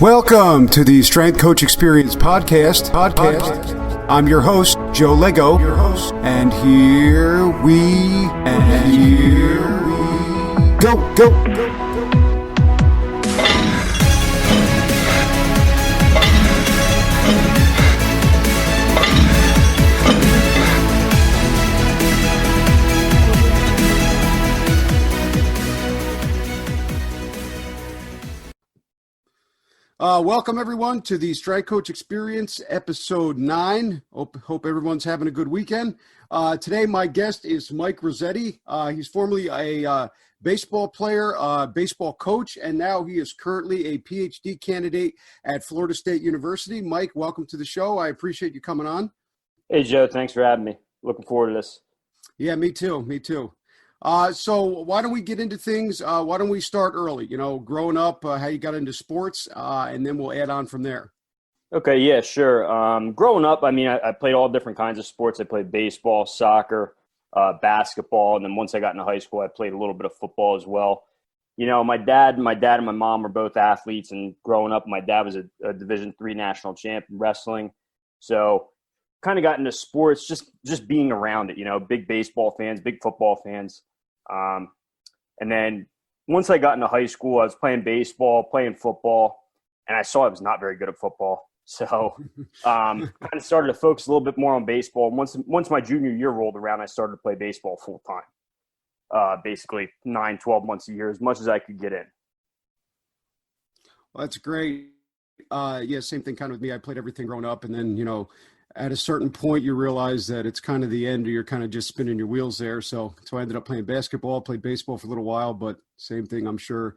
Welcome to the Strength Coach Experience podcast. I'm your host, Joe Lego, and here we go. Welcome everyone to the Strength Coach Experience episode 9. Hope everyone's having a good weekend. Today my guest is Mike Rossetti. He's formerly a baseball player, baseball coach, and now he is currently a PhD candidate at Florida State University. Mike, welcome to the show. I appreciate you coming on. Hey Joe, thanks for having me. Looking forward to this. Yeah, me too. So why don't we get into things? Why don't we start early? You know, growing up, how you got into sports, and then we'll add on from there. Okay, yeah, sure. Growing up, I played all different kinds of sports. I played baseball, soccer, basketball, and then once I got into high school, I played a little bit of football as well. You know, my dad and my mom were both athletes, and growing up, my dad was a Division III national champ in wrestling. So kind of got into sports, just being around it, you know, big baseball fans, big football fans. And then once I got into high school, I was playing baseball, playing football, and I saw I was not very good at football. So kind of started to focus a little bit more on baseball. Once my junior year rolled around, I started to play baseball full time, basically 9-12 months a year, as much as I could get in. Well, that's great. Yeah, same thing kind of with me. I played everything growing up, and then, you know, at a certain point, you realize that it's kind of the end, or you're kind of just spinning your wheels there. So I ended up playing basketball, played baseball for a little while, but same thing, I'm sure,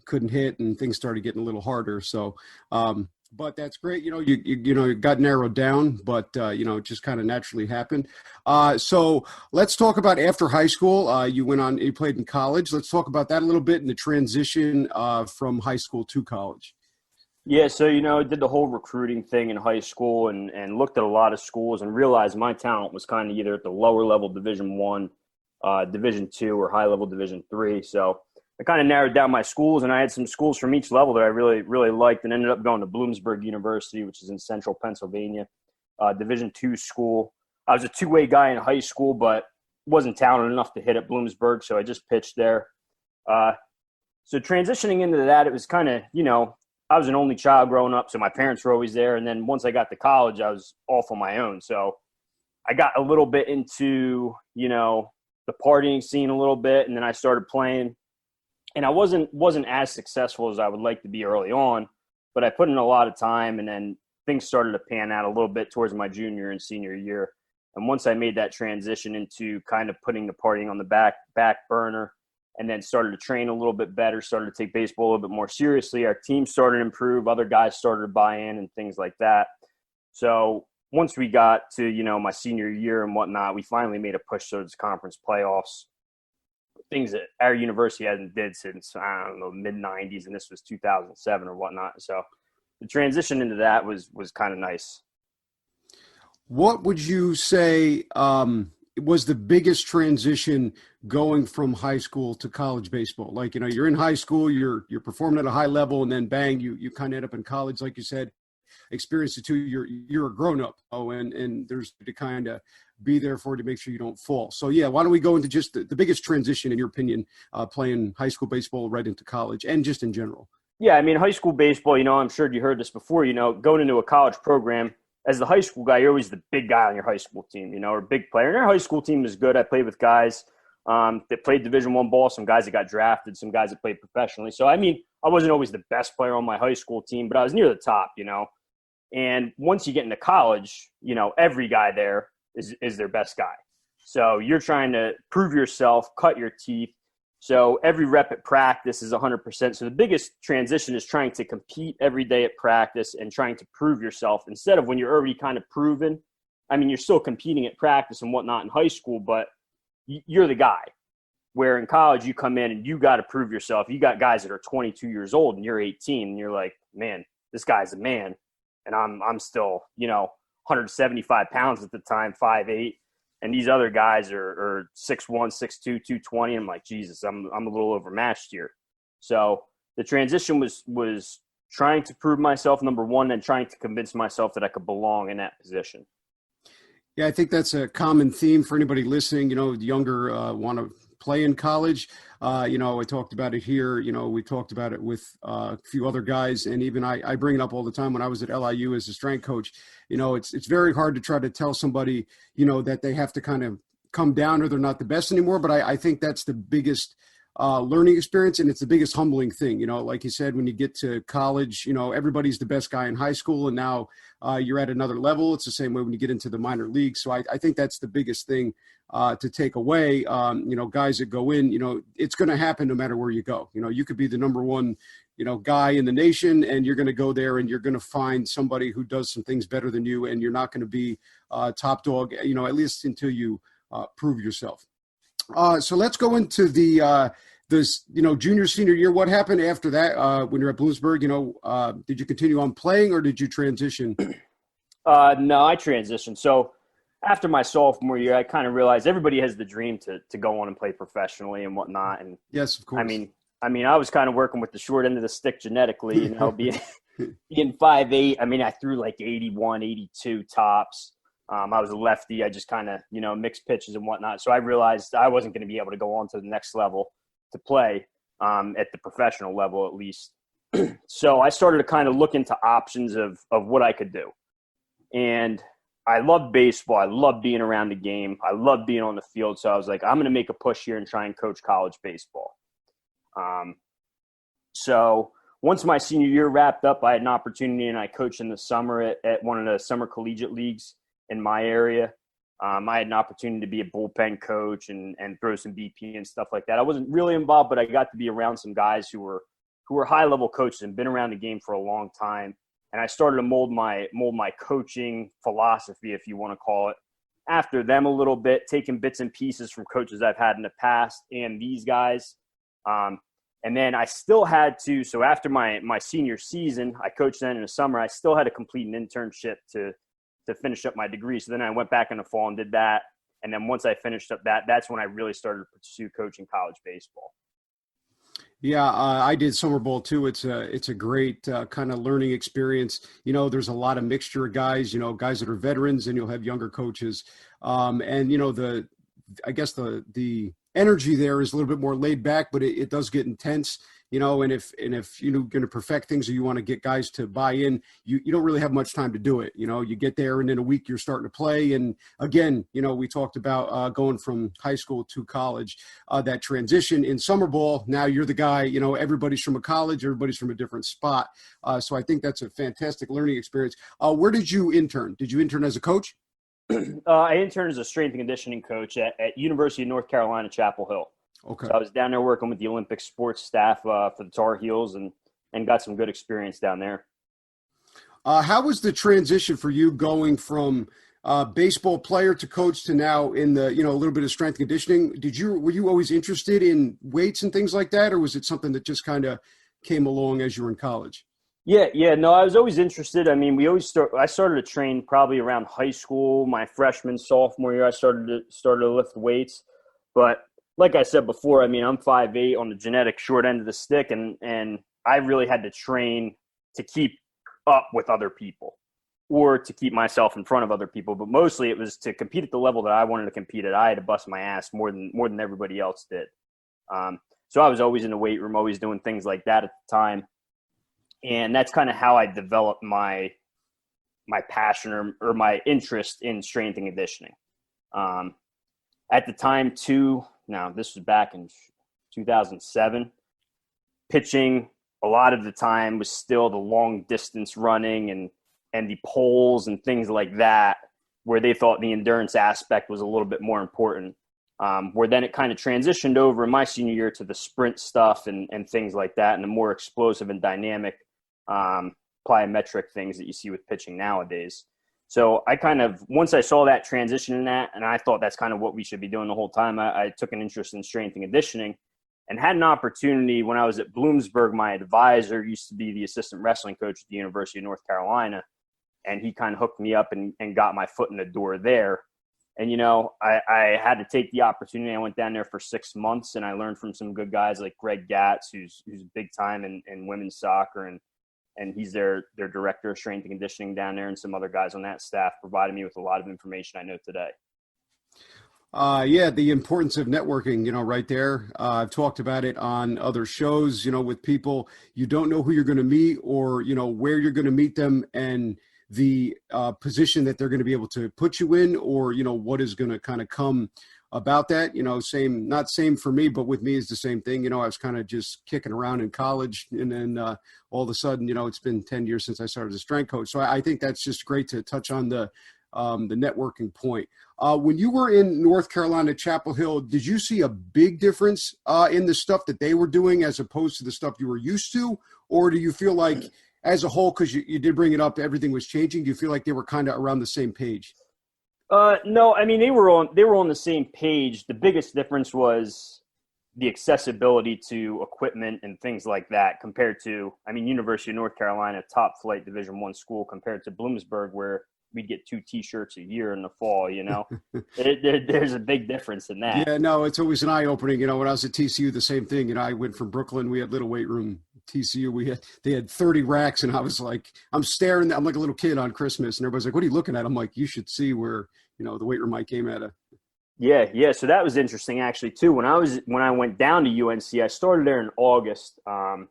couldn't hit, and things started getting a little harder. So, but that's great. You know, you got narrowed down, but, you know, it just kind of naturally happened. So let's talk about after high school. You played in college. Let's talk about that a little bit and the transition from high school to college. Yeah, so, you know, I did the whole recruiting thing in high school and looked at a lot of schools and realized my talent was kind of either at the lower level Division I, Division II, or high level Division III. So I kind of narrowed down my schools, and I had some schools from each level that I really, really liked, and ended up going to Bloomsburg University, which is in central Pennsylvania, Division II school. I was a two-way guy in high school, but wasn't talented enough to hit at Bloomsburg, so I just pitched there. So transitioning into that, it was kind of, you know, I was an only child growing up, so my parents were always there. And then once I got to college, I was off on my own. So I got a little bit into, you know, the partying scene a little bit, and then I started playing. And I wasn't as successful as I would like to be early on, but I put in a lot of time, and then things started to pan out a little bit towards my junior and senior year. And once I made that transition into kind of putting the partying on the back burner, and then started to train a little bit better, started to take baseball a little bit more seriously. Our team started to improve. Other guys started to buy in and things like that. So once we got to, you know, my senior year and whatnot, we finally made a push towards conference playoffs, things that our university hasn't did since, I don't know, mid-90s, and this was 2007 or whatnot. So the transition into that was kind of nice. What would you say was the biggest transition going from high school to college baseball? Like, you know, you're in high school, you're performing at a high level, and then bang, you kind of end up in college, like you said, experience it too. You're a grown up, and there's to kind of be there for you to make sure you don't fall. So yeah, why don't we go into just the biggest transition in your opinion, playing high school baseball right into college and just in general? Yeah, I mean, high school baseball, you know, I'm sure you heard this before, you know, going into a college program, as the high school guy, you're always the big guy on your high school team, you know, or big player. And our high school team is good. I played with guys that played Division I ball, some guys that got drafted, some guys that played professionally. So, I mean, I wasn't always the best player on my high school team, but I was near the top, you know. And once you get into college, you know, every guy there is their best guy. So you're trying to prove yourself, cut your teeth. So every rep at practice is 100%. So the biggest transition is trying to compete every day at practice and trying to prove yourself instead of when you're already kind of proven. I mean, you're still competing at practice and whatnot in high school, but you're the guy. Where in college, you come in and you got to prove yourself. You got guys that are 22 years old and you're 18, and you're like, man, this guy's a man. And I'm still, you know, 175 pounds at the time, 5'8". And these other guys are 6'1", 6'2", 220. I'm like, Jesus, I'm a little overmatched here. So the transition was trying to prove myself, number one, and trying to convince myself that I could belong in that position. Yeah, I think that's a common theme for anybody listening. The younger want to play in college. I talked about it here. We talked about it with a few other guys, and even I bring it up all the time when I was at LIU as a strength coach. It's very hard to try to tell somebody, that they have to kind of come down or they're not the best anymore. But I think that's the biggest learning experience, and it's the biggest humbling thing. Like you said, when you get to college, everybody's the best guy in high school, and now you're at another level. It's the same way when you get into the minor leagues. So I think that's the biggest thing to take away. Guys that go in, it's going to happen no matter where you go. You could be the number one guy in the nation, and you're going to go there and you're going to find somebody who does some things better than you, and you're not going to be top dog, at least until you prove yourself. So let's go into this junior senior year. What happened after that when you're at Bloomsburg? Did you continue on playing or did you transition? No, I transitioned. So after my sophomore year, I kind of realized everybody has the dream to go on and play professionally and whatnot. And yes, of course. I was kind of working with the short end of the stick genetically, being 5'8". I threw like 81, 82 tops. I was a lefty. I just kind of, mixed pitches and whatnot. So I realized I wasn't going to be able to go on to the next level to play at the professional level, at least. So I started to kind of look into options of what I could do. And I love baseball. I love being around the game. I love being on the field. So I was like, I'm going to make a push here and try and coach college baseball. So once my senior year wrapped up, I had an opportunity and I coached in the summer at one of the summer collegiate leagues in my area. I had an opportunity to be a bullpen coach and throw some BP and stuff like that. I wasn't really involved, but I got to be around some guys who were high level coaches and been around the game for a long time. And I started to mold my coaching philosophy, if you want to call it, after them a little bit, taking bits and pieces from coaches I've had in the past and these guys. And then I still had to, so after my senior season, I coached then in the summer, I still had to complete an internship to finish up my degree. So then I went back in the fall and did that. And then once I finished up that's when I really started to pursue coaching college baseball. Yeah, I did summer ball too. It's a great kind of learning experience. There's a lot of mixture of guys, guys that are veterans, and you'll have younger coaches. And I guess the energy there is a little bit more laid back, but it does get intense. And if you're going to perfect things or you want to get guys to buy in, you don't really have much time to do it. You get there and in a week you're starting to play. And again, we talked about going from high school to college, that transition in summer ball. Now you're the guy, everybody's from a college, everybody's from a different spot. So I think that's a fantastic learning experience. Where did you intern? Did you intern as a coach? I interned as a strength and conditioning coach at University of North Carolina, Chapel Hill. Okay. So I was down there working with the Olympic sports staff for the Tar Heels and got some good experience down there. How was the transition for you going from baseball player to coach to now in the, a little bit of strength and conditioning? Were you always interested in weights and things like that? Or was it something that just kind of came along as you were in college? Yeah. No, I was always interested. I started to train probably around high school, my freshman, sophomore year. I started to lift weights, but like I said before, I'm 5'8" on the genetic short end of the stick, and I really had to train to keep up with other people or to keep myself in front of other people. But mostly it was to compete at the level that I wanted to compete at. I had to bust my ass more than everybody else did. So I was always in the weight room, always doing things like that at the time. And that's kind of how I developed my passion or my interest in strength and conditioning. At the time, too, now this was back in 2007, pitching a lot of the time was still the long distance running and the poles and things like that, where they thought the endurance aspect was a little bit more important. Where then it kind of transitioned over in my senior year to the sprint stuff and things like that, and the more explosive and dynamic plyometric things that you see with pitching nowadays. So I kind of, once I saw that transition in that, and I thought that's kind of what we should be doing the whole time, I took an interest in strength and conditioning and had an opportunity when I was at Bloomsburg. My advisor used to be the assistant wrestling coach at the University of North Carolina, and he kind of hooked me up and got my foot in the door there. And, I had to take the opportunity. I went down there for 6 months, and I learned from some good guys like Greg Gatz, who's big time in women's soccer, and and he's their director of strength and conditioning down there, and some other guys on that staff provided me with a lot of information I know today. Yeah, the importance of networking, right there. I've talked about it on other shows, with people. You don't know who you're going to meet or, where you're going to meet them and the position that they're going to be able to put you in or, what is going to kind of come about that. Not same for me, but with me is the same thing. I was kind of just kicking around in college and then all of a sudden, it's been 10 years since I started as a strength coach. So I think that's just great to touch on the networking point. When you were in North Carolina, Chapel Hill, did you see a big difference in the stuff that they were doing as opposed to the stuff you were used to? Or do you feel like as a whole, because you did bring it up, everything was changing, do you feel like they were kind of around the same page? No, I mean, they were on the same page. The biggest difference was the accessibility to equipment and things like that compared to, University of North Carolina, top flight Division I school compared to Bloomsburg, where we'd get 2 T-shirts a year in the fall, there's a big difference in that. Yeah, no, it's always an eye-opening. When I was at TCU, the same thing. I went from Brooklyn. We had little weight room. TCU, they had 30 racks, and I was like, I'm staring. I'm like a little kid on Christmas, and everybody's like, "What are you looking at?" I'm like, "You should see where the weight room I came at." Yeah. So that was interesting actually too. When I went down to UNC, I started there in August, and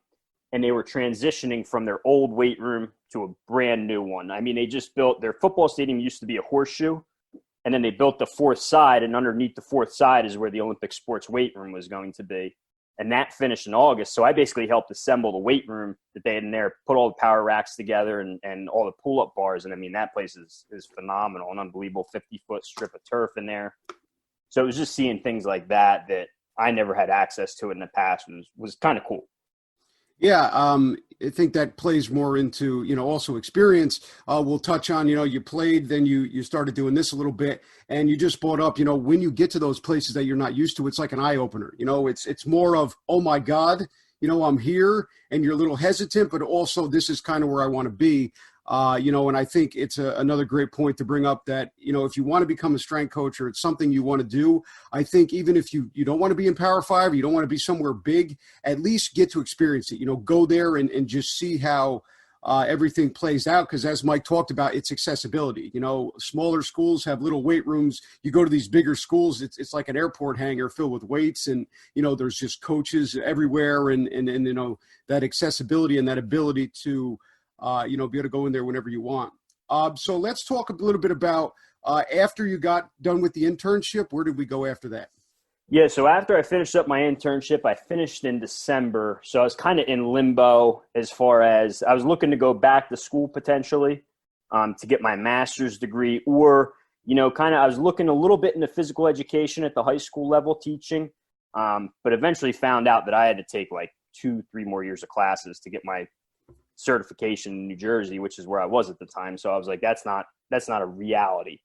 they were transitioning from their old weight room to a brand new one. They just built their football stadium used to be a horseshoe, and then they built the fourth side, and underneath the fourth side is where the Olympic sports weight room was going to be. And that finished in August. So I basically helped assemble the weight room that they had in there, put all the power racks together and all the pull-up bars. And that place is phenomenal, an unbelievable 50-foot strip of turf in there. So it was just seeing things like that I never had access to in the past was kind of cool. Yeah, I think that plays more into, also experience. We'll touch on, you played, then you started doing this a little bit, and you just brought up, when you get to those places that you're not used to, it's like an eye opener. It's more of, oh my God, I'm here, and you're a little hesitant, but also this is kind of where I want to be. And I think it's another great point to bring up that, if you want to become a strength coach or it's something you want to do, I think even if you don't want to be in Power 5, you don't want to be somewhere big, at least get to experience it, go there and just see how everything plays out. Because as Mike talked about, it's accessibility. Smaller schools have little weight rooms. You go to these bigger schools, it's like an airport hangar filled with weights and, there's just coaches everywhere and that accessibility and that ability to be able to go in there whenever you want. So let's talk a little bit about after you got done with the internship, where did we go after that? Yeah, so after I finished up my internship, I finished in December. So I was kind of in limbo as far as I was looking to go back to school potentially to get my master's degree or, I was looking a little bit into physical education at the high school level teaching, but eventually found out that I had to take like 2-3 more years of classes to get my certification in New Jersey, which is where I was at the time. So I was like, that's not a reality.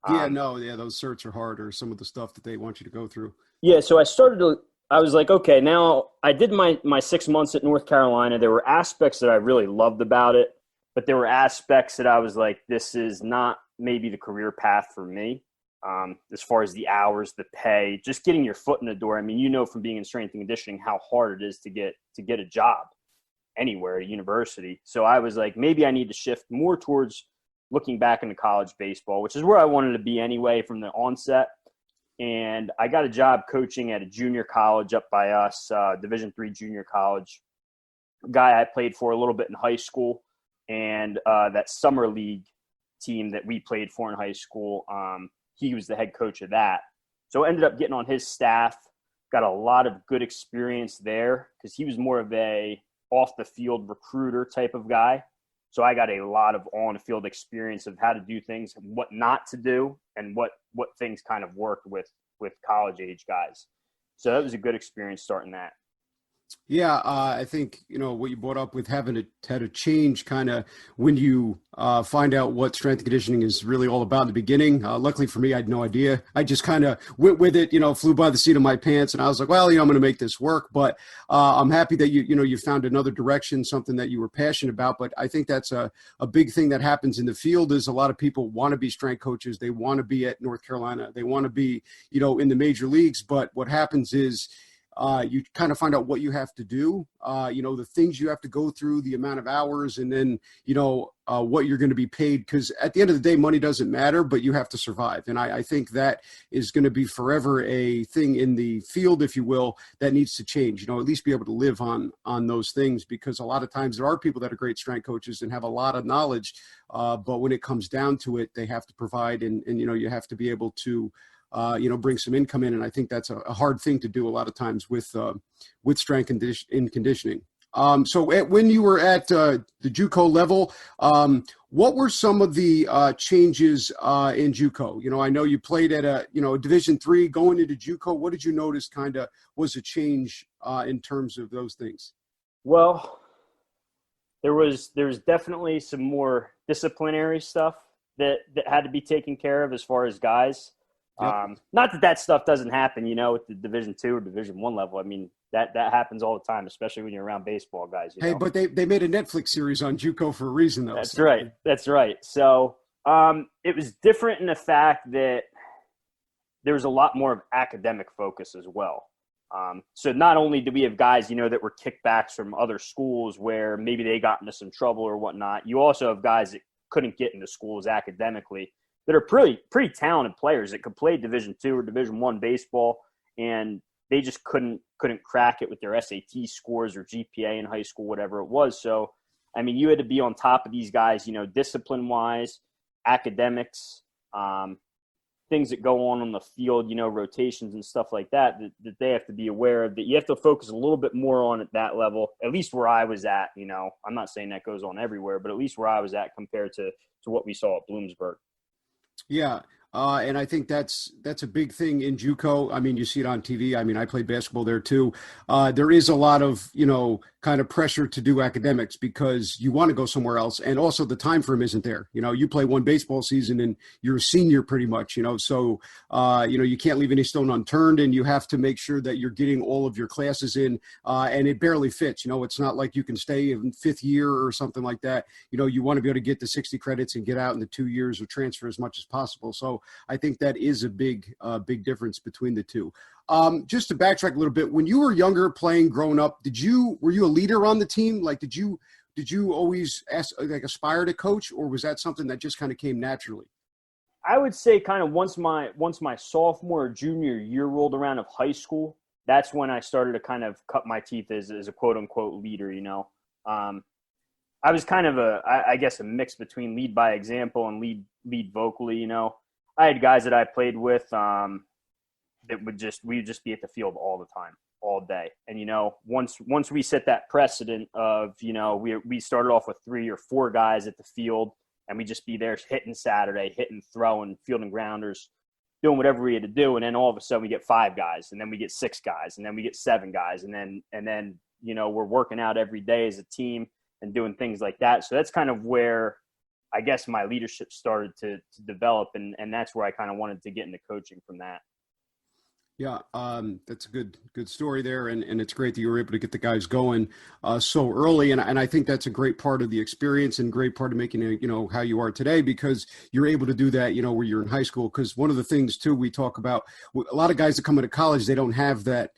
Those certs are harder, some of the stuff that they want you to go through. Yeah. So I was like, okay, now I did my 6 months at North Carolina. There were aspects that I really loved about it, but there were aspects that I was like, this is not maybe the career path for me. As far as the hours, the pay, just getting your foot in the door. From being in strength and conditioning, how hard it is to get a job anywhere at a university. So I was like, maybe I need to shift more towards looking back into college baseball, which is where I wanted to be anyway from the onset. And I got a job coaching at a junior college up by us, Division III junior college. A guy I played for a little bit in high school, and that summer league team that we played for in high school, he was the head coach of that. So I ended up getting on his staff, got a lot of good experience there because he was more of a off the field recruiter type of guy. So I got a lot of on the field experience of how to do things, what not to do, and what things kind of worked with college age guys. So that was a good experience starting that. Yeah, I think, what you brought up with having to change kind of when you find out what strength and conditioning is really all about in the beginning. Luckily for me, I had no idea. I just kind of went with it, flew by the seat of my pants, and I was like, well, I'm going to make this work. But I'm happy that you found another direction, something that you were passionate about. But I think that's a big thing that happens in the field is a lot of people want to be strength coaches. They want to be at North Carolina. They want to be, in the major leagues. But what happens is, you kind of find out what you have to do, the things you have to go through, the amount of hours, and then, what you're going to be paid. Because at the end of the day, money doesn't matter, but you have to survive. And I think that is going to be forever a thing in the field, if you will, that needs to change, at least be able to live on those things, because a lot of times there are people that are great strength coaches and have a lot of knowledge. But when it comes down to it, they have to provide, and you have to be able to, bring some income in. And I think that's a hard thing to do a lot of times with strength and conditioning. So when you were at the JUCO level, what were some of the changes in JUCO? I know you played at a Division III going into JUCO. What did you notice kind of was a change in terms of those things? Well, there was definitely some more disciplinary stuff that had to be taken care of as far as guys. Yep. Not that stuff doesn't happen, at the Division II or Division I level. I mean, that happens all the time, especially when you're around baseball guys. Hey, but they made a Netflix series on JUCO for a reason, though. That's right. That's right. So it was different in the fact that there was a lot more of academic focus as well. So not only do we have guys, that were kickbacks from other schools where maybe they got into some trouble or whatnot, you also have guys that couldn't get into schools academically that are pretty talented players that could play Division II or Division I baseball, and they just couldn't crack it with their SAT scores or GPA in high school, whatever it was. So, I mean, you had to be on top of these guys, discipline-wise, academics, things that go on the field, rotations and stuff like that they have to be aware of, that you have to focus a little bit more on at that level, at least where I was at. I'm not saying that goes on everywhere, but at least where I was at compared to what we saw at Bloomsburg. Yeah. And I think that's a big thing in JUCO. I mean, you see it on TV. I mean, I played basketball there too. There is a lot of, kind of pressure to do academics because you want to go somewhere else. And also the time frame isn't there. You play one baseball season and you're a senior pretty much, so, you can't leave any stone unturned, and you have to make sure that you're getting all of your classes in, and it barely fits. It's not like you can stay in fifth year or something like that. You want to be able to get the 60 credits and get out in the 2 years or transfer as much as possible. So I think that is a big difference between the two. Just to backtrack a little bit, when you were younger playing growing up, were you a leader on the team? Like, did you always aspire to coach, or was that something that just kind of came naturally? I would say kind of once my sophomore or junior year rolled around of high school, that's when I started to kind of cut my teeth as a quote unquote leader. I was kind of I guess a mix between lead by example and lead vocally. I had guys that I played with that we would just be at the field all the time, all day. And, once we set that precedent of, we started off with 3 or 4 guys at the field, and we just be there hitting Saturday, hitting, throwing, fielding grounders, doing whatever we had to do. And then all of a sudden we get 5 guys, and then we get 6 guys, and then we get 7 guys. And then, we're working out every day as a team and doing things like that. So that's kind of where I guess my leadership started to develop. And that's where I kind of wanted to get into coaching from that. Yeah, that's a good story there, and it's great that you were able to get the guys going so early, and I think that's a great part of the experience and great part of making it, how you are today, because you're able to do that, where you're in high school. Because one of the things too we talk about, a lot of guys that come into college, they don't have that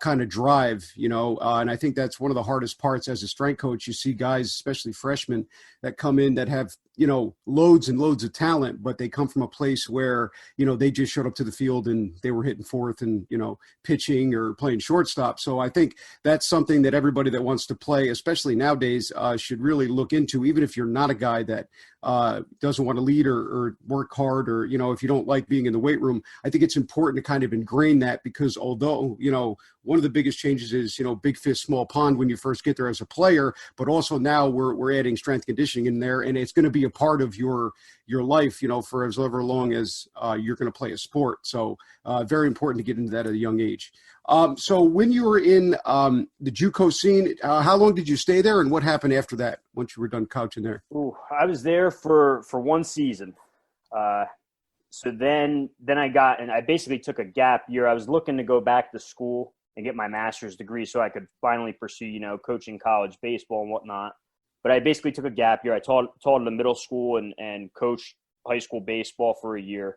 kind of drive, and I think that's one of the hardest parts as a strength coach. You see guys, especially freshmen, that come in that have loads and loads of talent, but they come from a place where, they just showed up to the field and they were hitting fourth and, pitching or playing shortstop. So I think that's something that everybody that wants to play, especially nowadays, should really look into, even if you're not a guy that doesn't want to lead or work hard, or, if you don't like being in the weight room. I think it's important to kind of ingrain that, because although, one of the biggest changes is, big fish, small pond when you first get there as a player, but also now we're adding strength conditioning in there, and it's going to be a part of your life, for as ever long as you're going to play a sport. So very important to get into that at a young age. So when you were in the JUCO scene, how long did you stay there, and what happened after that once you were done coaching there? Ooh, I was there for 1 season. So then I basically took a gap year. I was looking to go back to school and get my master's degree so I could finally pursue, coaching college baseball and whatnot. But I basically took a gap year. I taught in the middle school and coached high school baseball for a year.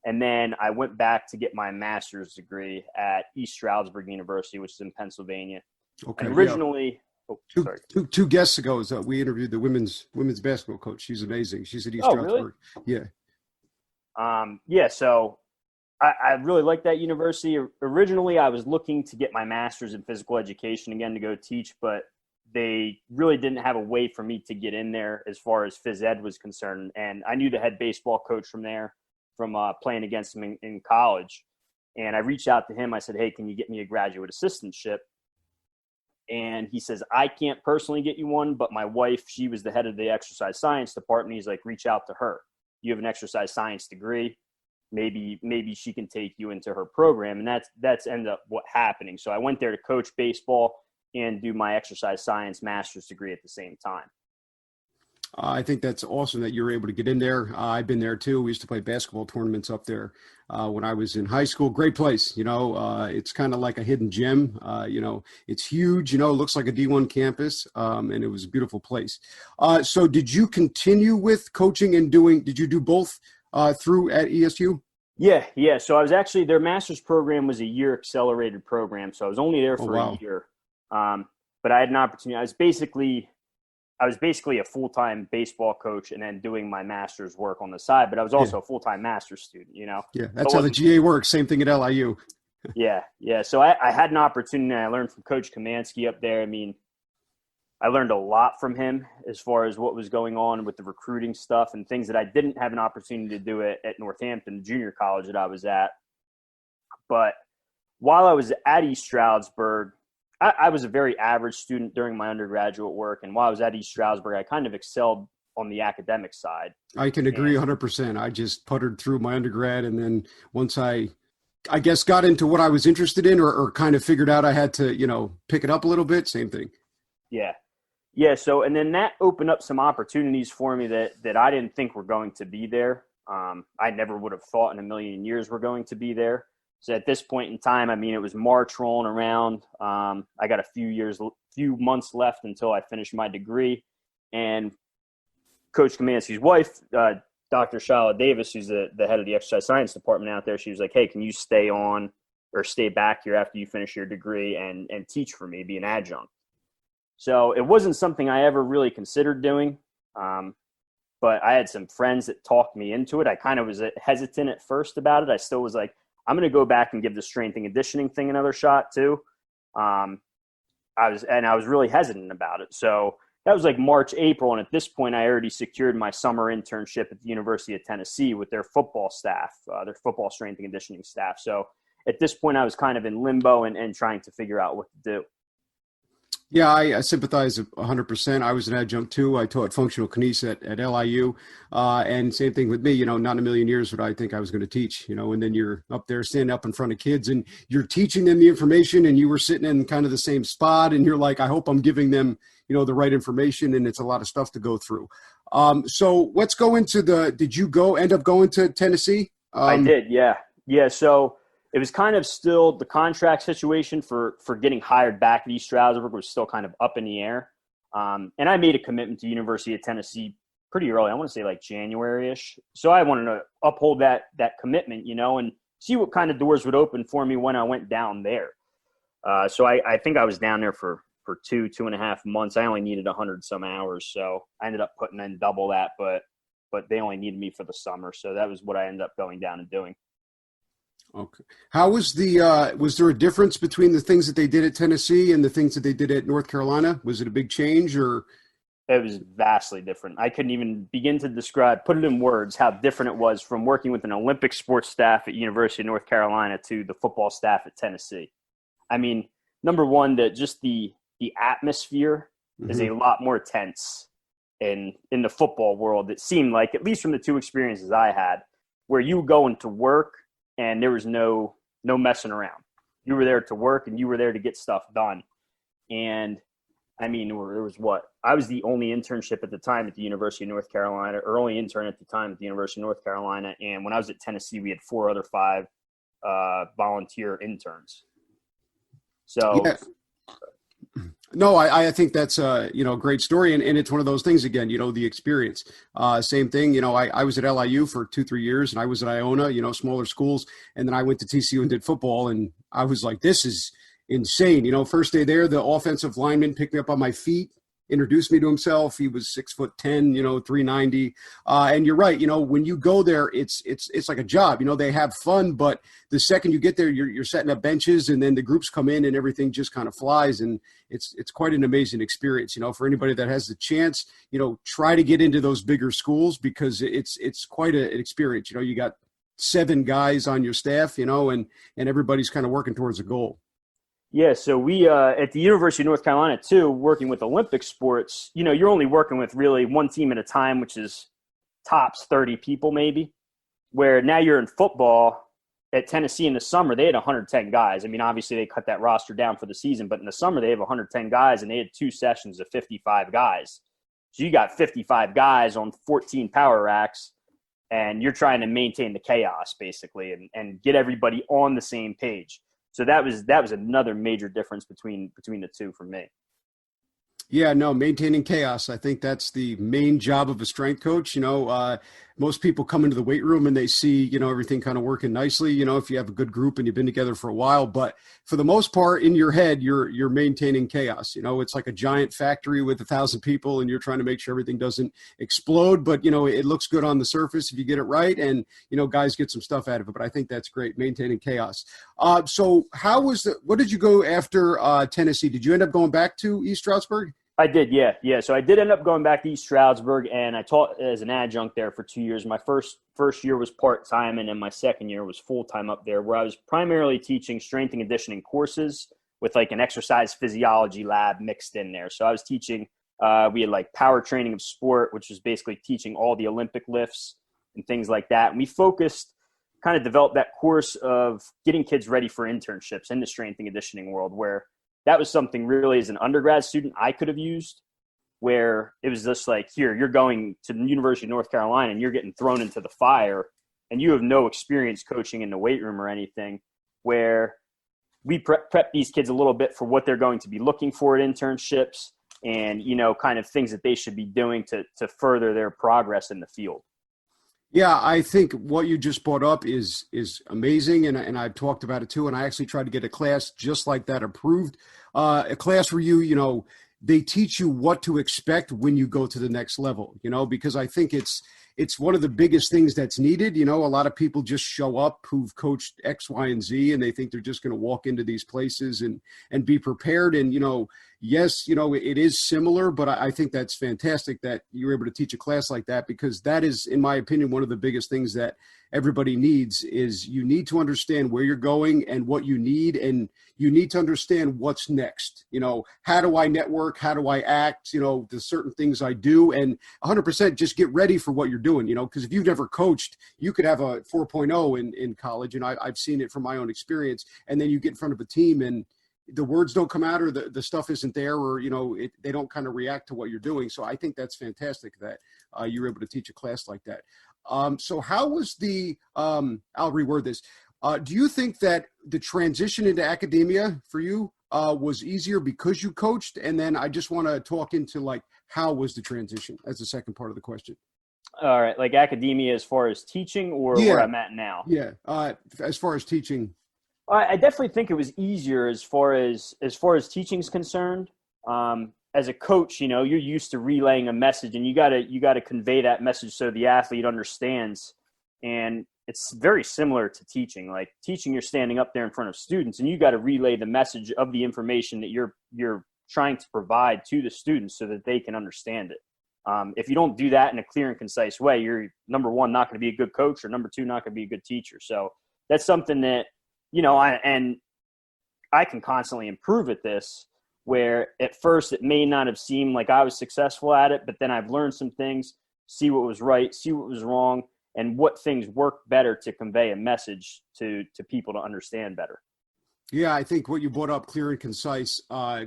And then I went back to get my master's degree at East Stroudsburg University, which is in Pennsylvania. Okay. And Yeah. originally, Two, sorry. two guests ago, we interviewed the women's basketball coach. She's amazing. She's at East Oh, really? Stroudsburg. Yeah. Yeah. So I really like that university. Originally, I was looking to get my master's in physical education again to go teach, but they really didn't have a way for me to get in there as far as phys ed was concerned. And I knew the head baseball coach from there from playing against him in college. And I reached out to him. I said, hey, can you get me a graduate assistantship? And he says, I can't personally get you one, but my wife, she was the head of the exercise science department. He's like, reach out to her. You have an exercise science degree. Maybe she can take you into her program. And that's ended up what happening. So I went there to coach baseball and do my exercise science master's degree at the same time. I think that's awesome that you're able to get in there. I've been there too. We used to play basketball tournaments up there when I was in high school. Great place. It's kind of like a hidden gem. It's huge. It looks like a D1 campus, and it was a beautiful place. So did you continue with coaching and did you do both through at ESU? Yeah. So I was actually, their master's program was a year accelerated program. So I was only there for a year. But I had an opportunity. I was basically a full-time baseball coach and then doing my master's work on the side, but I was also a full-time master's student, Yeah, that's how the GA works. Same thing at LIU. Yeah. So I had an opportunity. I learned from Coach Kamansky up there. I mean, I learned a lot from him as far as what was going on with the recruiting stuff and things that I didn't have an opportunity to do at Northampton, the junior college that I was at. But while I was at East Stroudsburg, I was a very average student during my undergraduate work. And while I was at East Stroudsburg, I kind of excelled on the academic side. I can agree 100%. I just puttered through my undergrad. And then once I guess, got into what I was interested in or kind of figured out I had to, pick it up a little bit, same thing. Yeah. So, and then that opened up some opportunities for me that I didn't think were going to be there. I never would have thought in a million years were going to be there. So at this point in time, I mean, it was March rolling around. I got a few months left until I finished my degree. And Coach Kamansky's wife, Dr. Shala Davis, who's the head of the exercise science department out there, she was like, hey, can you stay on or stay back here after you finish your degree and teach for me, be an adjunct? So it wasn't something I ever really considered doing. But I had some friends that talked me into it. I kind of was hesitant at first about it. I still was like, I'm going to go back and give the strength and conditioning thing another shot too. I was really hesitant about it. So that was like March, April. And at this point, I already secured my summer internship at the University of Tennessee with their football staff, their football strength and conditioning staff. So at this point, I was kind of in limbo and trying to figure out what to do. Yeah, I sympathize 100%. I was an adjunct too. I taught functional kinesics at LIU. And same thing with me, not in a million years would I think I was going to teach, and then you're up there standing up in front of kids and you're teaching them the information and you were sitting in kind of the same spot and you're like, I hope I'm giving them, the right information, and it's a lot of stuff to go through. So let's go into did you end up going to Tennessee? I did. Yeah. So it was kind of still the contract situation for getting hired back at East Stroudsburg was still kind of up in the air. And I made a commitment to University of Tennessee pretty early. I want to say like January-ish. So I wanted to uphold that commitment, and see what kind of doors would open for me when I went down there. So I think I was down there for 2.5 months. I only needed 100 some hours. So I ended up putting in double that, but they only needed me for the summer. So that was what I ended up going down and doing. Okay. How was was there a difference between the things that they did at Tennessee and the things that they did at North Carolina? Was it a big change or? It was vastly different. I couldn't even begin to put it in words, how different it was from working with an Olympic sports staff at University of North Carolina to the football staff at Tennessee. I mean, number one, the atmosphere is a lot more tense in the football world. It seemed like, at least from the two experiences I had, where you go into work and there was no messing around. You were there to work and you were there to get stuff done. And I mean, there was I was the only internship at the time at the University of North Carolina, or only intern at the time at the University of North Carolina. And when I was at Tennessee, we had 4 other 5 volunteer interns. So No, I think that's a great story, and it's one of those things again, the experience. Same thing, I was at LIU for 2-3 years, and I was at Iona, smaller schools, and then I went to TCU and did football, and I was like, this is insane. First day there, the offensive lineman picked me up on my feet, introduced me to himself. He was 6'10", 390. And you're right. When you go there, it's like a job. They have fun, but the second you get there, you're setting up benches, and then the groups come in, and everything just kind of flies. And it's quite an amazing experience. For anybody that has the chance, try to get into those bigger schools, because it's quite an experience. You got 7 guys on your staff, and everybody's kind of working towards a goal. Yeah, so we at the University of North Carolina too, working with Olympic sports, you're only working with really one team at a time, which is tops 30 people maybe. Where now you're in football at Tennessee in the summer, they had 110 guys. I mean, obviously they cut that roster down for the season, but in the summer they have 110 guys, and they had 2 sessions of 55 guys. So you got 55 guys on 14 power racks, and you're trying to maintain the chaos basically, and get everybody on the same page. So that was another major difference between the two for me. Yeah, no, maintaining chaos. I think that's the main job of a strength coach. Most people come into the weight room and they see, everything kind of working nicely, if you have a good group and you've been together for a while. But for the most part, in your head, you're maintaining chaos. It's like a giant factory with 1,000 people, and you're trying to make sure everything doesn't explode. But, it looks good on the surface if you get it right. And, guys get some stuff out of it. But I think that's great, maintaining chaos. So what did you go after Tennessee? Did you end up going back to East Stroudsburg? I did, yeah. So I did end up going back to East Stroudsburg, and I taught as an adjunct there for 2 years. My first year was part-time, and then my second year was full-time up there, where I was primarily teaching strength and conditioning courses with like an exercise physiology lab mixed in there. So I was teaching, we had like power training of sport, which was basically teaching all the Olympic lifts and things like that. And we focused, kind of developed that course of getting kids ready for internships in the strength and conditioning world, where that was something really as an undergrad student I could have used, where it was just like, here, you're going to the University of North Carolina and you're getting thrown into the fire, and you have no experience coaching in the weight room or anything, where we prep these kids a little bit for what they're going to be looking for at internships, and, kind of things that they should be doing to further their progress in the field. Yeah, I think what you just brought up is amazing, and I've talked about it too. And I actually tried to get a class just like that approved, a class where they teach you what to expect when you go to the next level. Because I think it's one of the biggest things that's needed. A lot of people just show up who've coached X, Y, and Z, and they think they're just going to walk into these places and be prepared. And, yes, it is similar, but I think that's fantastic that you're able to teach a class like that, because that is, in my opinion, one of the biggest things that everybody needs. Is you need to understand where you're going and what you need, and you need to understand what's next. How do I network? How do I act? The certain things I do, and 100% just get ready for what you're doing, because if you've never coached, you could have a 4.0 in college, and I've seen it from my own experience, and then you get in front of a team and the words don't come out, or the stuff isn't there, or, they don't kind of react to what you're doing. So I think that's fantastic that you're able to teach a class like that. So how was I'll reword this. Do you think that the transition into academia for you was easier because you coached? And then I just want to talk into like, how was the transition as the second part of the question? All right. Like academia as far as teaching, or where I'm at now? Yeah. As far as teaching. I definitely think it was easier as far as teaching is concerned. As a coach, you're used to relaying a message, and you gotta convey that message so the athlete understands. And it's very similar to teaching. Like teaching, you're standing up there in front of students, and you got to relay the message of the information that you're trying to provide to the students so that they can understand it. If you don't do that in a clear and concise way, you're, number one, not going to be a good coach, or number two, not going to be a good teacher. So that's something that, I can constantly improve at this, where at first it may not have seemed like I was successful at it, but then I've learned some things, see what was right, see what was wrong, and what things work better to convey a message to people to understand better. Yeah, I think what you brought up, clear and concise,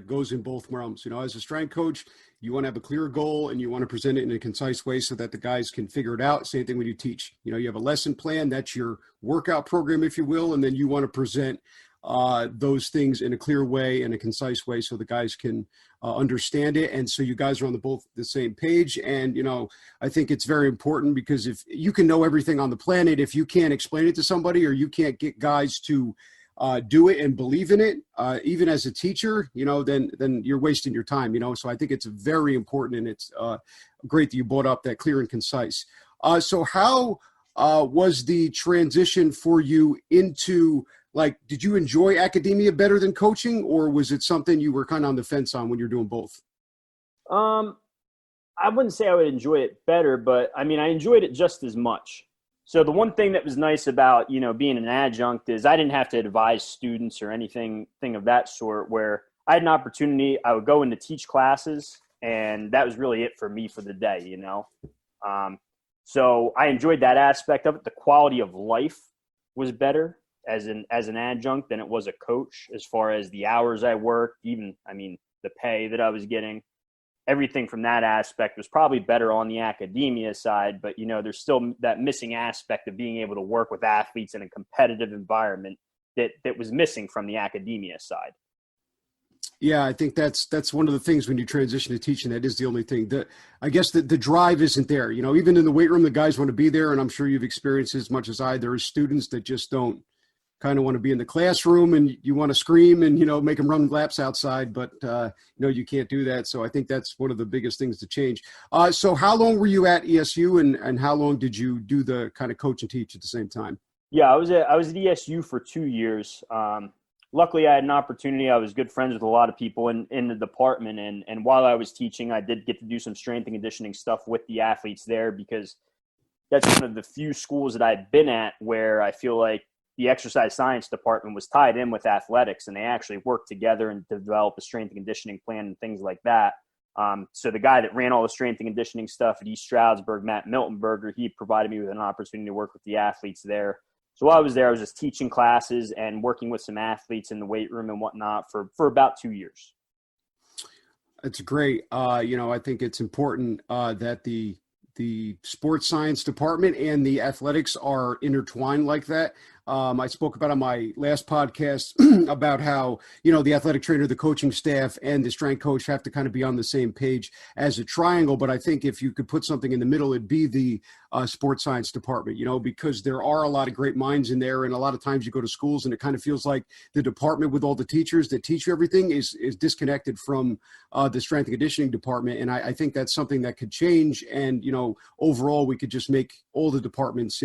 goes in both realms. As a strength coach, you want to have a clear goal, and you want to present it in a concise way so that the guys can figure it out. Same thing when you teach. You have a lesson plan, that's your workout program, if you will, and then you want to present those things in a clear way and a concise way so the guys can understand it. And so you guys are on both the same page. And, I think it's very important because if you can know everything on the planet, if you can't explain it to somebody or you can't get guys to do it and believe in it, even as a teacher, then you're wasting your time, So I think it's very important, and it's great that you brought up that clear and concise. So how was the transition for you into, did you enjoy academia better than coaching, or was it something you were kind of on the fence on when you're doing both? I wouldn't say I would enjoy it better, but I enjoyed it just as much. So the one thing that was nice about, being an adjunct is I didn't have to advise students or anything of that sort, where I had an opportunity. I would go in to teach classes, and that was really it for me for the day, So I enjoyed that aspect of it. The quality of life was better as an adjunct than it was a coach, as far as the hours I worked, even, the pay that I was getting. Everything from that aspect was probably better on the academia side, but there's still that missing aspect of being able to work with athletes in a competitive environment that was missing from the academia side. Yeah, I think that's one of the things when you transition to teaching. That is the only thing that I guess the drive isn't there. Even in the weight room, the guys want to be there, and I'm sure you've experienced as much as I. There are students that just don't kind of want to be in the classroom, and you want to scream and make them run laps outside, but you can't do that. So I think that's one of the biggest things to change. So how long were you at ESU, and how long did you do the kind of coach and teach at the same time? Yeah, I was at ESU for 2 years. Luckily, I had an opportunity. I was good friends with a lot of people in the department, and while I was teaching, I did get to do some strength and conditioning stuff with the athletes there, because that's one of the few schools that I've been at where I feel like the exercise science department was tied in with athletics, and they actually worked together and developed a strength and conditioning plan and things like that. So the guy that ran all the strength and conditioning stuff at East Stroudsburg, Matt Miltonberger, he provided me with an opportunity to work with the athletes there. So while I was there, I was just teaching classes and working with some athletes in the weight room and whatnot for about 2 years. That's great. I think it's important that the sports science department and the athletics are intertwined like that. I spoke about on my last podcast about how, the athletic trainer, the coaching staff, and the strength coach have to kind of be on the same page as a triangle. But I think if you could put something in the middle, it'd be the sports science department, because there are a lot of great minds in there. And a lot of times you go to schools and it kind of feels like the department with all the teachers that teach you everything is disconnected from the strength and conditioning department. And I think that's something that could change. And, overall, we could just make all the departments,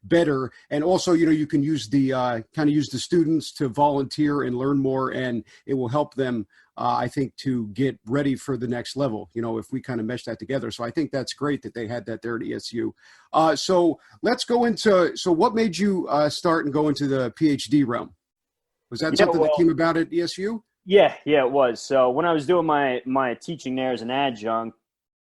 better. And also, you can use use the students to volunteer and learn more, and it will help them, I think, to get ready for the next level, if we kind of mesh that together. So I think that's great that they had that there at ESU. So let's go into, what made you start and go into the PhD realm? Was that something that came about at ESU? Yeah, it was. So when I was doing my teaching there as an adjunct,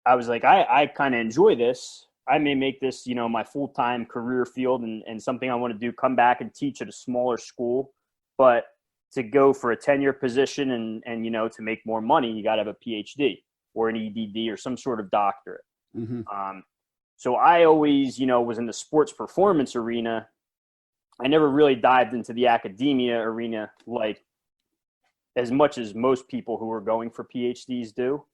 I was like, I kind of enjoy this. I may make this, my full-time career field and something I want to do, come back and teach at a smaller school. But to go for a tenure position and to make more money, you got to have a PhD or an EDD or some sort of doctorate. Mm-hmm. So I always, was in the sports performance arena. I never really dived into the academia arena like as much as most people who are going for PhDs do.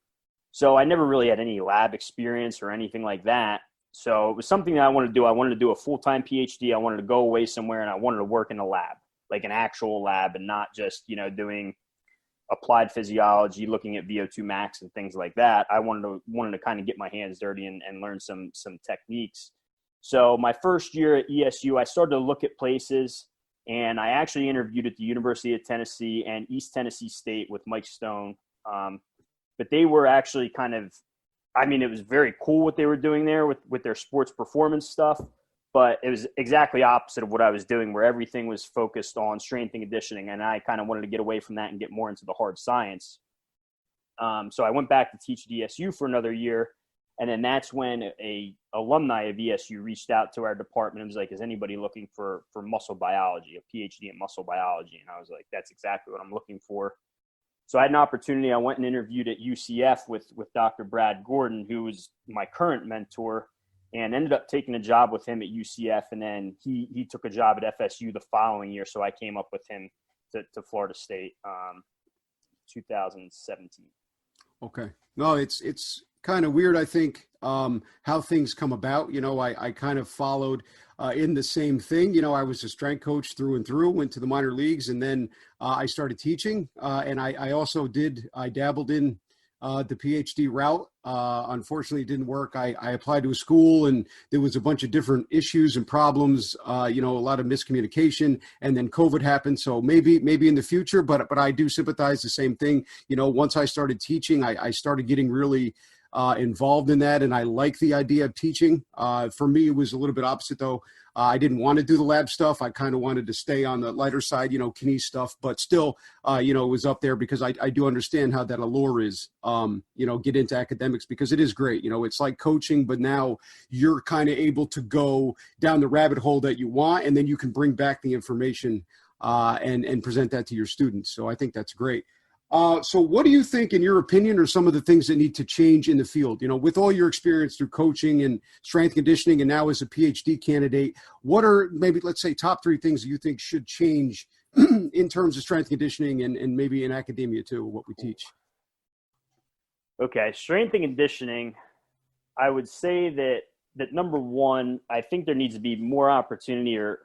So I never really had any lab experience or anything like that. So it was something that I wanted to do. I wanted to do a full-time PhD. I wanted to go away somewhere, and I wanted to work in a lab, like an actual lab, and not just, doing applied physiology, looking at VO2 max and things like that. I wanted to kind of get my hands dirty and learn some techniques. So my first year at ESU, I started to look at places, and I actually interviewed at the University of Tennessee and East Tennessee State with Mike Stone. But they were actually it was very cool what they were doing there with their sports performance stuff, but it was exactly opposite of what I was doing, where everything was focused on strength and conditioning. And I kind of wanted to get away from that and get more into the hard science. So I went back to teach at ESU for another year. And then that's when a alumni of ESU reached out to our department and was like, is anybody looking for muscle biology, a PhD in muscle biology? And I was like, that's exactly what I'm looking for. So I had an opportunity. I went and interviewed at UCF with Dr. Brad Gordon, who was my current mentor, and ended up taking a job with him at UCF. And then he took a job at FSU the following year. So I came up with him to Florida State, 2017. Okay. No, it's kind of weird, I think, how things come about. I kind of followed in the same thing. I was a strength coach through and through, went to the minor leagues, and then I started teaching. And I dabbled in the PhD route. Unfortunately, it didn't work. I applied to a school, and there was a bunch of different issues and problems, a lot of miscommunication, and then COVID happened. So maybe in the future, but I do sympathize the same thing. Once I started teaching, I started getting really involved in that, and I like the idea of teaching. For me, it was a little bit opposite, though. I didn't want to do the lab stuff. I kind of wanted to stay on the lighter side, kine stuff, but still, it was up there because I do understand how that allure is, get into academics because it is great. It's like coaching, but now you're kind of able to go down the rabbit hole that you want, and then you can bring back the information and present that to your students. So I think that's great. So what do you think, in your opinion, are some of the things that need to change in the field? With all your experience through coaching and strength conditioning and now as a PhD candidate, what are maybe, let's say, top 3 things that you think should change in terms of strength conditioning and maybe in academia too, what we teach? Okay, strength and conditioning, I would say that number one, I think there needs to be more opportunity, or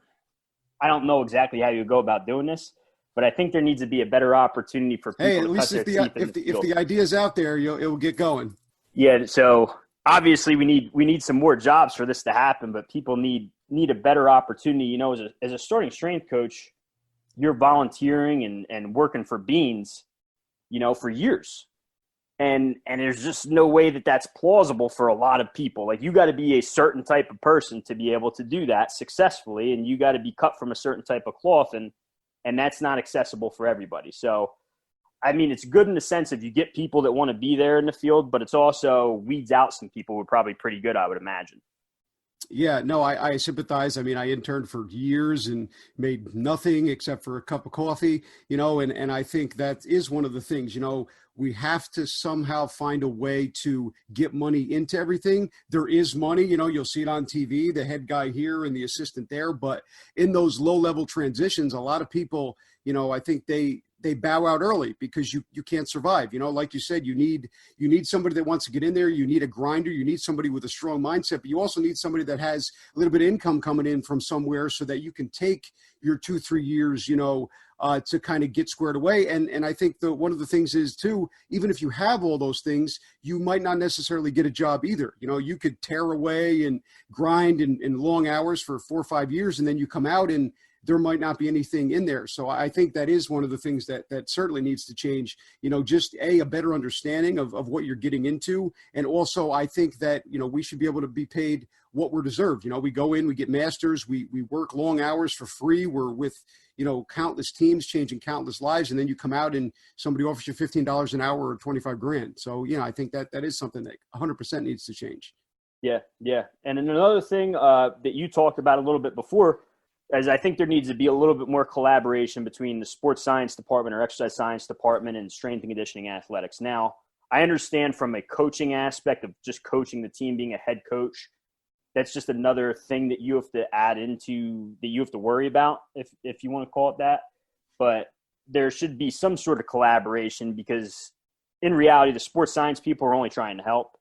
I don't know exactly how you go about doing this, but I think there needs to be a better opportunity for people at to least cut their teeth in the field. If the idea is out there, it will get going. Yeah, so obviously we need some more jobs for this to happen, but people need a better opportunity. As a starting strength coach, you're volunteering and working for beans, for years. And there's just no way that that's plausible for a lot of people. Like, you got to be a certain type of person to be able to do that successfully, and you got to be cut from a certain type of cloth, and that's not accessible for everybody. So, I mean, it's good in the sense of you get people that want to be there in the field, but it's also weeds out some people who are probably pretty good, I would imagine. Yeah, no, I sympathize. I mean, I interned for years and made nothing except for a cup of coffee, and I think that is one of the things, we have to somehow find a way to get money into everything. There is money, you'll see it on TV, the head guy here and the assistant there, but in those low-level transitions, a lot of people, I think they bow out early because you can't survive. Like you said, you need somebody that wants to get in there. You need a grinder. You need somebody with a strong mindset, but you also need somebody that has a little bit of income coming in from somewhere so that you can take your 2-3 years, to kind of get squared away. And I think one of the things is too, even if you have all those things, you might not necessarily get a job either. You could tear away and grind in long hours for 4 or 5 years, and then you come out and there might not be anything in there. So I think that is one of the things that certainly needs to change, just a better understanding of what you're getting into. And also I think that, we should be able to be paid what we're deserved. We go in, we get masters, we work long hours for free. We're with, countless teams changing countless lives. And then you come out and somebody offers you $15 an hour or $25,000. So, I think that is something that 100% needs to change. Yeah. And then another thing that you talked about a little bit before, as I think there needs to be a little bit more collaboration between the sports science department or exercise science department and strength and conditioning athletics. Now, I understand from a coaching aspect of just coaching the team, being a head coach, that's just another thing that you have to add into, that you have to worry about, if you want to call it that. But there should be some sort of collaboration, because in reality, the sports science people are only trying to help.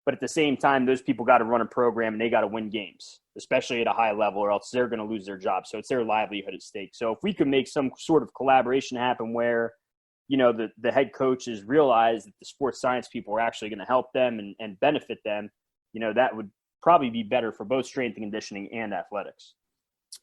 But at the same time, those people got to run a program and they got to win games, especially at a high level, or else they're going to lose their job. So it's their livelihood at stake. So if we could make some sort of collaboration happen where, the head coaches realize that the sports science people are actually going to help them and benefit them, that would probably be better for both strength and conditioning and athletics.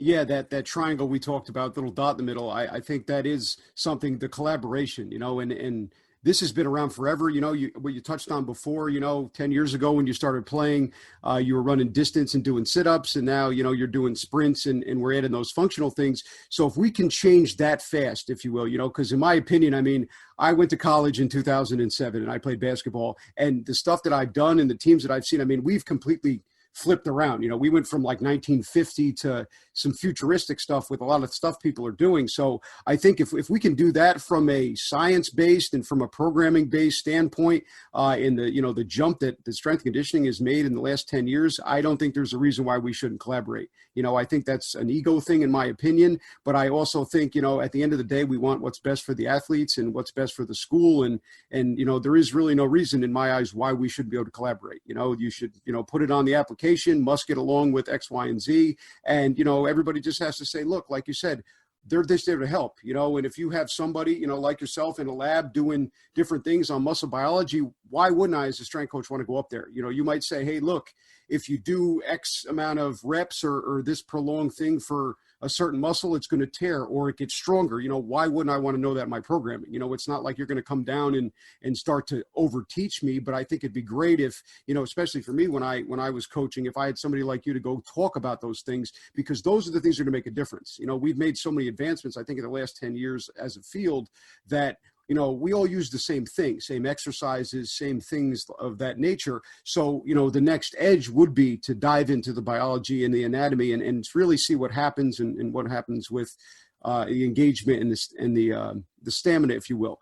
Yeah, that triangle we talked about, little dot in the middle, I think that is something, the collaboration, and this has been around forever. What you touched on before, 10 years ago when you started playing, you were running distance and doing sit-ups, and now, you're doing sprints and we're adding those functional things. So if we can change that fast, if you will, because in my opinion, I mean, I went to college in 2007 and I played basketball, and the stuff that I've done and the teams that I've seen, I mean, we've completely flipped around. We went from like 1950 to some futuristic stuff with a lot of stuff people are doing. So I think if we can do that from a science-based and from a programming-based standpoint, in the jump that the strength conditioning has made in the last 10 years, I don't think there's a reason why we shouldn't collaborate. I think that's an ego thing in my opinion, but I also think, at the end of the day, we want what's best for the athletes and what's best for the school. And there is really no reason in my eyes why we should be able to collaborate. You should, put it on the application, must get along with X, Y, and Z. And, everybody just has to say, look, like you said, they're just there to help, and if you have somebody, like yourself in a lab doing different things on muscle biology, why wouldn't I, as a strength coach, want to go up there? You might say, hey, look, if you do X amount of reps or this prolonged thing for a certain muscle, it's going to tear or it gets stronger. Why wouldn't I want to know that in my programming? It's not like you're going to come down and start to over teach me, but I think it'd be great if, especially for me, when I was coaching, if I had somebody like you to go talk about those things, because those are the things that are going to make a difference. We've made so many advancements, I think, in the last 10 years as a field that, we all use the same thing, same exercises, same things of that nature. So, the next edge would be to dive into the biology and the anatomy and really see what happens and what happens with the engagement and the stamina, if you will.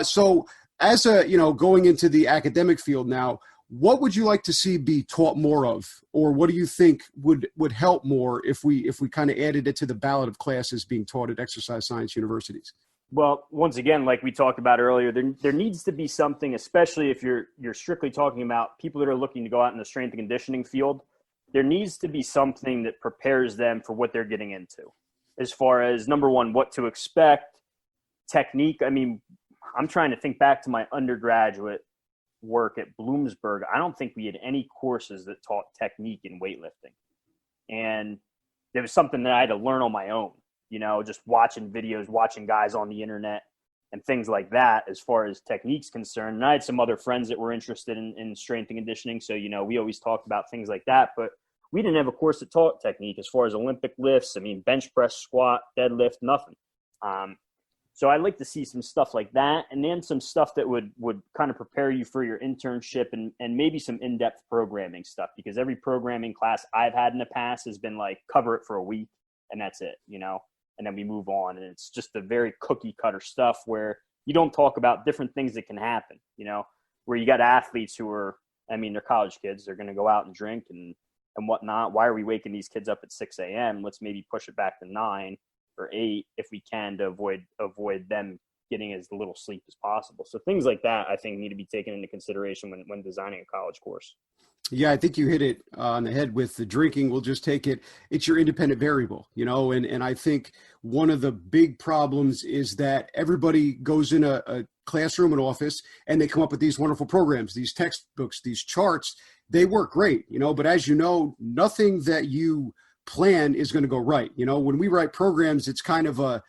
So as going into the academic field now, what would you like to see be taught more of, or what do you think would help more if we kind of added it to the ballot of classes being taught at exercise science universities? Well, once again, like we talked about earlier, there needs to be something, especially if you're strictly talking about people that are looking to go out in the strength and conditioning field. There needs to be something that prepares them for what they're getting into, as far as, number one, what to expect, technique. I mean, I'm trying to think back to my undergraduate work at Bloomsburg. I don't think we had any courses that taught technique in weightlifting. And there was something that I had to learn on my own. Just watching videos, watching guys on the internet and things like that as far as technique's concerned. And I had some other friends that were interested in strength and conditioning. So, we always talked about things like that, but we didn't have a course that taught technique as far as Olympic lifts. I mean, bench press, squat, deadlift, nothing. So I'd like to see some stuff like that, and then some stuff that would kind of prepare you for your internship and maybe some in-depth programming stuff, because every programming class I've had in the past has been like, cover it for a week and that's it, and then we move on. And it's just a very cookie cutter stuff where you don't talk about different things that can happen, where you got athletes who are, they're college kids. They're going to go out and drink and whatnot. Why are we waking these kids up at 6 a.m.? Let's maybe push it back to 9 or 8 if we can, to avoid them getting as little sleep as possible. So things like that, I think, need to be taken into consideration when designing a college course. Yeah, I think you hit it on the head with the drinking. We'll just take it. It's your independent variable, and I think one of the big problems is that everybody goes in a classroom, an office, and they come up with these wonderful programs, these textbooks, these charts. They work great, but as you know, nothing that you plan is going to go right. When we write programs, it's kind of an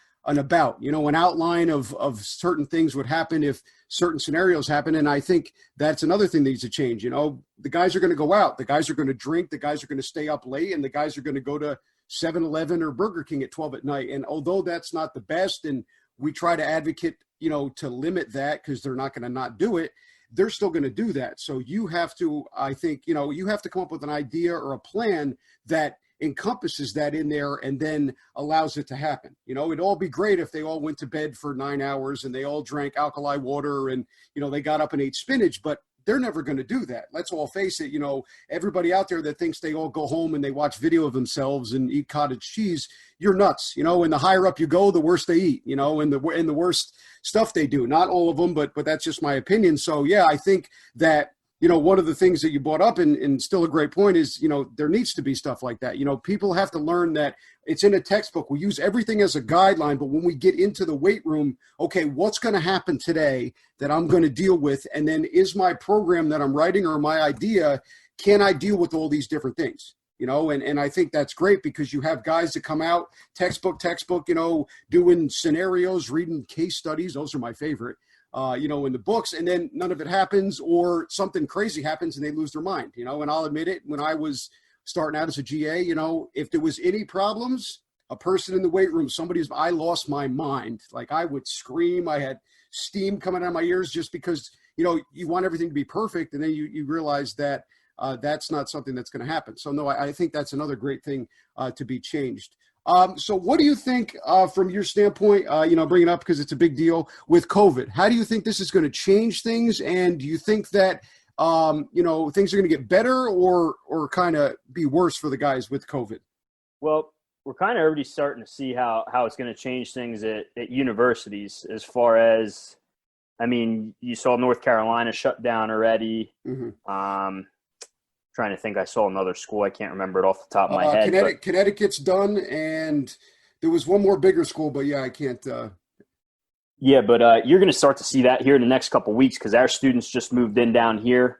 outline of certain things would happen if certain scenarios happen. And I think that's another thing that needs to change. The guys are going to go out, the guys are going to drink, the guys are going to stay up late, and the guys are going to go to 7-Eleven or Burger King at 12 at night. And although that's not the best, and we try to advocate, to limit that because they're not going to not do it, they're still going to do that. So you have to, I think, you have to come up with an idea or a plan that encompasses that in there and then allows it to happen. It'd all be great if they all went to bed for 9 hours and they all drank alkali water and, they got up and ate spinach, but they're never going to do that. Let's all face it. Everybody out there that thinks they all go home and they watch video of themselves and eat cottage cheese, you're nuts. And the higher up you go, the worse they eat, and the worst stuff they do. Not all of them, but that's just my opinion. So yeah, I think that, one of the things that you brought up and still a great point is, there needs to be stuff like that. People have to learn that it's in a textbook. We use everything as a guideline, but when we get into the weight room, okay, what's going to happen today that I'm going to deal with? And then is my program that I'm writing or my idea, can I deal with all these different things? And I think that's great because you have guys that come out textbook, doing scenarios, reading case studies. Those are my favorite. In the books, and then none of it happens or something crazy happens and they lose their mind, and I'll admit it, when I was starting out as a GA, if there was any problems, a person in the weight room, I lost my mind. Like I would scream. I had steam coming out of my ears just because, you want everything to be perfect. And then you realize that that's not something that's going to happen. So no, I think that's another great thing to be changed. So what do you think from your standpoint, bring it up because it's a big deal with COVID? How do you think this is going to change things? And do you think that, things are going to get better or kind of be worse for the guys with COVID? Well, we're kind of already starting to see how it's going to change things at universities as far as, I mean, you saw North Carolina shut down already. Mm-hmm. Trying to think, I saw another school. I can't remember it off the top of my head. Connecticut's done, and there was one more bigger school, but yeah, I can't. Yeah, but you're going to start to see that here in the next couple of weeks because our students just moved in down here.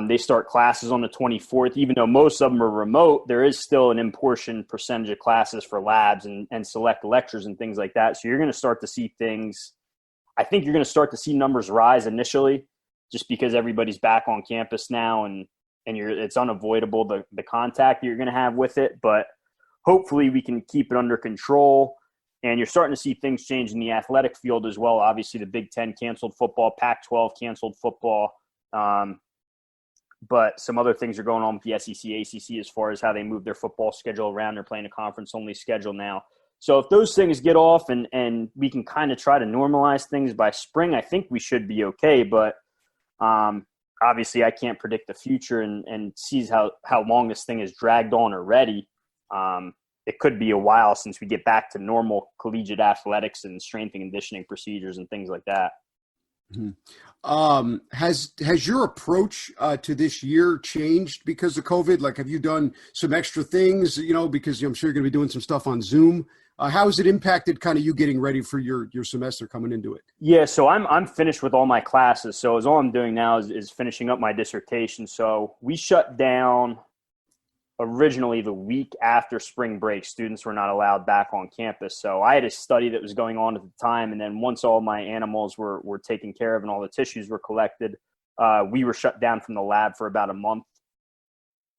They start classes on the 24th. Even though most of them are remote, there is still an in-portion percentage of classes for labs and select lectures and things like that. So you're going to start to see things. I think you're going to start to see numbers rise initially just because everybody's back on campus now and it's unavoidable, the contact that you're going to have with it. But hopefully we can keep it under control. And you're starting to see things change in the athletic field as well. Obviously, the Big Ten canceled football, Pac-12 canceled football. But some other things are going on with the SEC, ACC as far as how they move their football schedule around. They're playing a conference-only schedule now. So if those things get off and we can kind of try to normalize things by spring, I think we should be okay. But obviously, I can't predict the future and sees how long this thing has dragged on already. It could be a while since we get back to normal collegiate athletics and strength and conditioning procedures and things like that. Mm-hmm. Has your approach to this year changed because of COVID? Like, have you done some extra things, because I'm sure you're going to be doing some stuff on Zoom. How has it impacted kind of you getting ready for your semester coming into it? Yeah, so I'm finished with all my classes. So all I'm doing now is finishing up my dissertation. So we shut down originally the week after spring break. Students were not allowed back on campus. So I had a study that was going on at the time. And then once all my animals were taken care of and all the tissues were collected, we were shut down from the lab for about a month.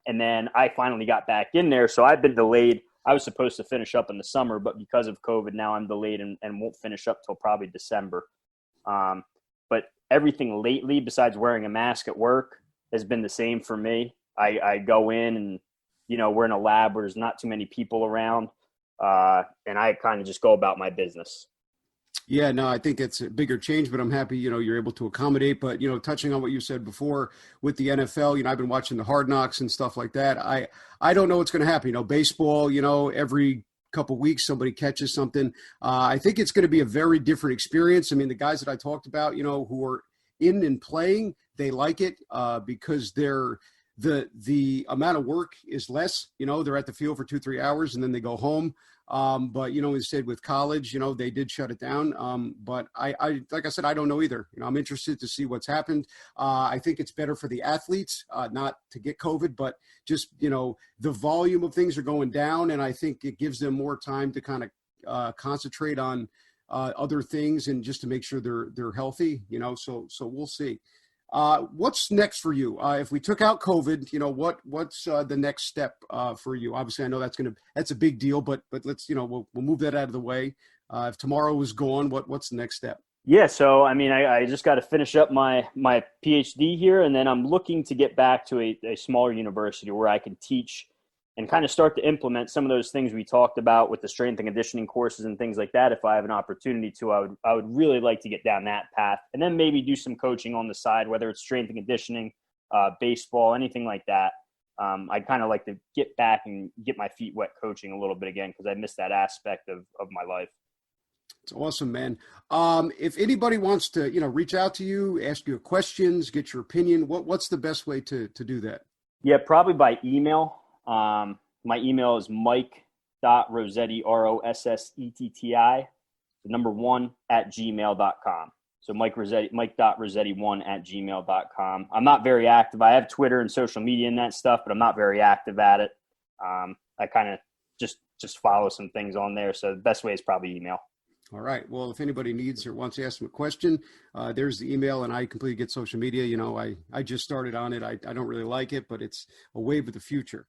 And then I finally got back in there. So I've been delayed. I was supposed to finish up in the summer, but because of COVID, now I'm delayed and won't finish up till probably December. But everything lately, besides wearing a mask at work, has been the same for me. I go in and, we're in a lab where there's not too many people around, and I kind of just go about my business. Yeah, no, I think it's a bigger change, but I'm happy, you're able to accommodate. But, touching on what you said before with the NFL, I've been watching the Hard Knocks and stuff like that. I don't know what's going to happen. Baseball, every couple weeks somebody catches something. I think it's going to be a very different experience. I mean, the guys that I talked about, who are in and playing, they like it because the amount of work is less. They're at the field for 2-3 hours and then they go home. But instead with college, they did shut it down. But I like I said, I don't know either. I'm interested to see what's happened. I think it's better for the athletes, not to get COVID, but just, the volume of things are going down. And I think it gives them more time to kind of concentrate on other things and just to make sure they're healthy, so we'll see. What's next for you? If we took out COVID, what's the next step for you? Obviously, I know that's a big deal, but let's, we'll move that out of the way. If tomorrow is gone, what's the next step? Yeah. So, I mean, I just got to finish up my PhD here, and then I'm looking to get back to a smaller university where I can teach and kind of start to implement some of those things we talked about with the strength and conditioning courses and things like that. If I have an opportunity to, I would really like to get down that path and then maybe do some coaching on the side, whether it's strength and conditioning, baseball, anything like that. I'd kind of like to get back and get my feet wet coaching a little bit again because I missed that aspect of my life. It's awesome, man. If anybody wants to, reach out to you, ask you questions, get your opinion, what's the best way to do that? Yeah, probably by email. My email is mike.rossetti, Rossetti, the number 1 @gmail.com. So mike.rossetti1 @gmail.com. I'm not very active. I have Twitter and social media and that stuff, but I'm not very active at it. I kind of just follow some things on there. So the best way is probably email. All right. Well, if anybody needs or wants to ask them a question, there's the email, and I completely get social media. I just started on it. I don't really like it, but it's a wave of the future.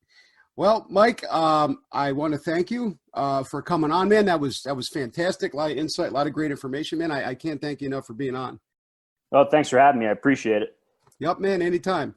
Well, Mike, I want to thank you for coming on, man. That was fantastic. A lot of insight, a lot of great information, man. I can't thank you enough for being on. Well, thanks for having me. I appreciate it. Yep, man. Anytime.